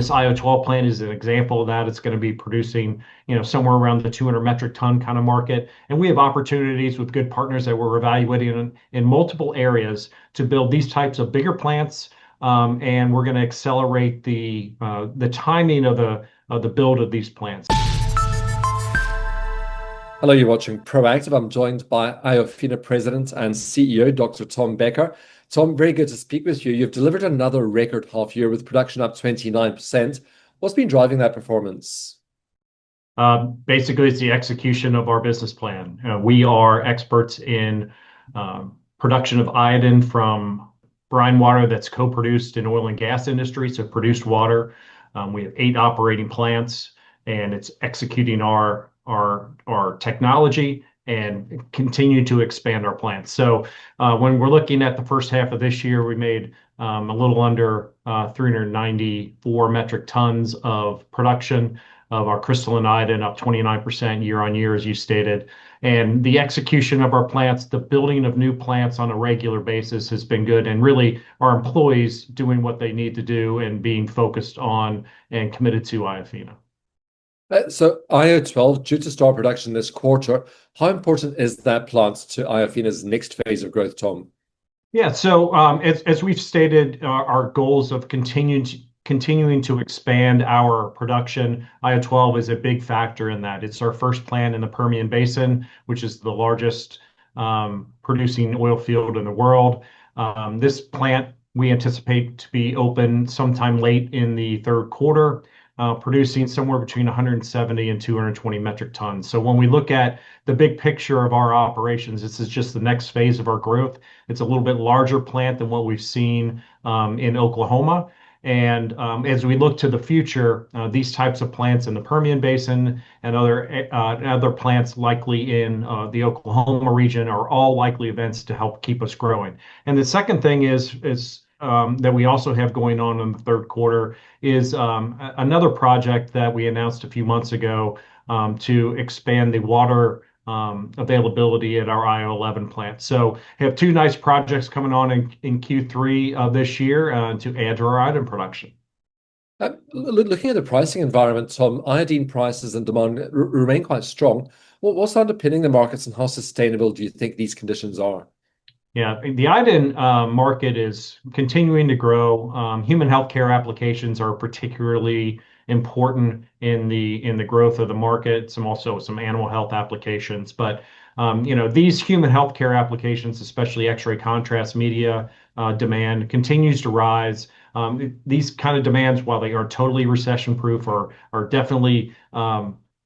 This IO12 plant is an example of that. It's going to be producing, somewhere around the 200 metric ton kind of market. And we have opportunities with good partners that we're evaluating in multiple areas to build these types of bigger plants. And we're going to accelerate the timing of the build of these plants. Hello, you're watching Proactive. I'm joined by Iofina President and CEO Dr. Tom Becker. Tom, very good to speak with you. You've delivered another record half year with production up 29%. What's been driving that performance? Basically, it's the execution of our business plan. We are experts in production of iodine from brine water that's co-produced in oil and gas industry, so produced water. We have 8 operating plants, and it's executing our technology and continue to expand our plants. So when we're looking at the first half of this year, we made a little under 394 metric tons of production of our crystalline iodine, up 29% year on year, as you stated. And the execution of our plants, the building of new plants on a regular basis has been good. And really, our employees doing what they need to do and being focused on and committed to Iofina. So IO12 due to start production this quarter. How important is that plant to Iofina's next phase of growth, Tom? Yeah, so as we've stated, our goals of continuing to expand our production, IO12 is a big factor in that. It's our first plant in the Permian Basin, which is the largest producing oil field in the world. This plant we anticipate to be open sometime late in the third quarter. Producing somewhere between 170 and 220 metric tons. So when we look at the big picture of our operations, this is just the next phase of our growth. It's a little bit larger plant than what we've seen in Oklahoma. And as we look to the future, these types of plants in the Permian Basin and other plants likely in the Oklahoma region are all likely events to help keep us growing. And the second thing is that we also have going on in the third quarter is another project that we announced a few months ago to expand the water availability at our IO11 plant. So we have 2 nice projects coming on in Q3 of this year to add to our iodine production. Looking at the pricing environment, Tom, iodine prices and demand remain quite strong. What's underpinning the markets and how sustainable do you think these conditions are? Yeah, the iodine market is continuing to grow. Human healthcare applications are particularly important in the growth of the market. Some animal health applications, but these human healthcare applications, especially X-ray contrast media demand, continues to rise. These kind of demands, while they are totally recession proof, are definitely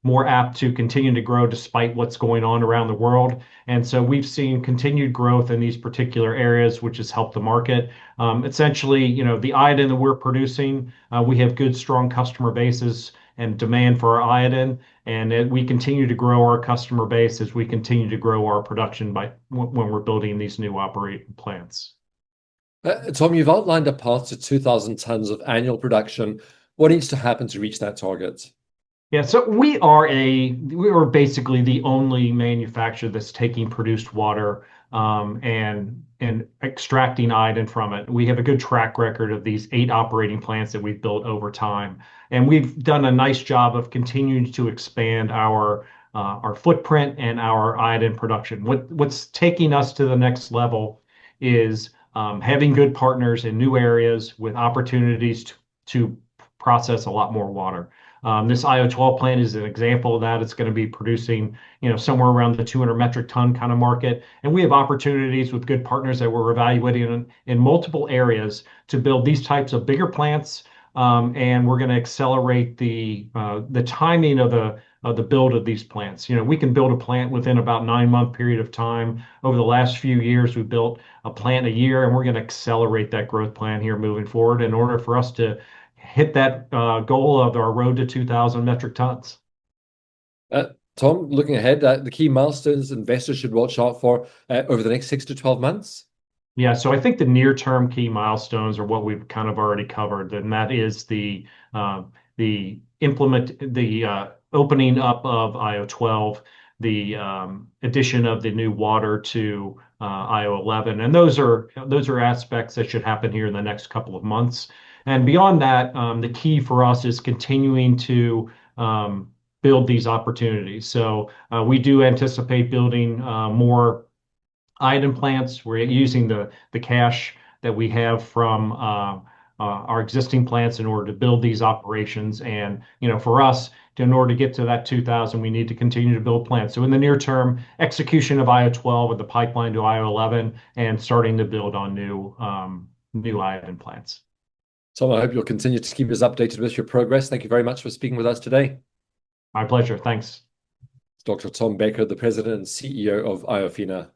more apt to continue to grow despite what's going on around the world. And so we've seen continued growth in these particular areas, which has helped the market. Essentially, the iodine that we're producing, we have good, strong customer bases and demand for our iodine. And we continue to grow our customer base as we continue to grow our production when we're building these new operating plants. Tom, you've outlined a path to 2,000 tons of annual production. What needs to happen to reach that target? Yeah, so we are basically the only manufacturer that's taking produced water and extracting iodine from it. We have a good track record of these 8 operating plants that we've built over time, and we've done a nice job of continuing to expand our footprint and our iodine production. What's taking us to the next level is having good partners in new areas with opportunities to process a lot more water. This IO12 plant is an example of that. It's going to be producing, somewhere around the 200 metric ton kind of market. And we have opportunities with good partners that we're evaluating in multiple areas to build these types of bigger plants. And we're going to accelerate the timing of the build of these plants. We can build a plant within about 9-month period of time. Over the last few years, we've built a plant a year, and we're going to accelerate that growth plan here moving forward in order for us to hit that goal of our road to 2,000 metric tons. Tom, looking ahead, the key milestones investors should watch out for over the next 6 to 12 months? Yeah, so I think the near-term key milestones are what we've kind of already covered, and that is the opening up of IO12, the addition of the new water to IO11, and those are aspects that should happen here in the next couple of months. And beyond that, the key for us is continuing to build these opportunities. So we do anticipate building more iodine plants. We're using the cash that we have from our existing plants in order to build these operations. And for us, in order to get to that 2,000, we need to continue to build plants. So in the near term, execution of IO12 with the pipeline to IO11 and starting to build on new iodine plants. Tom, I hope you'll continue to keep us updated with your progress. Thank you very much for speaking with us today. My pleasure. Thanks. Dr. Tom Becker, the President and CEO of Iofina.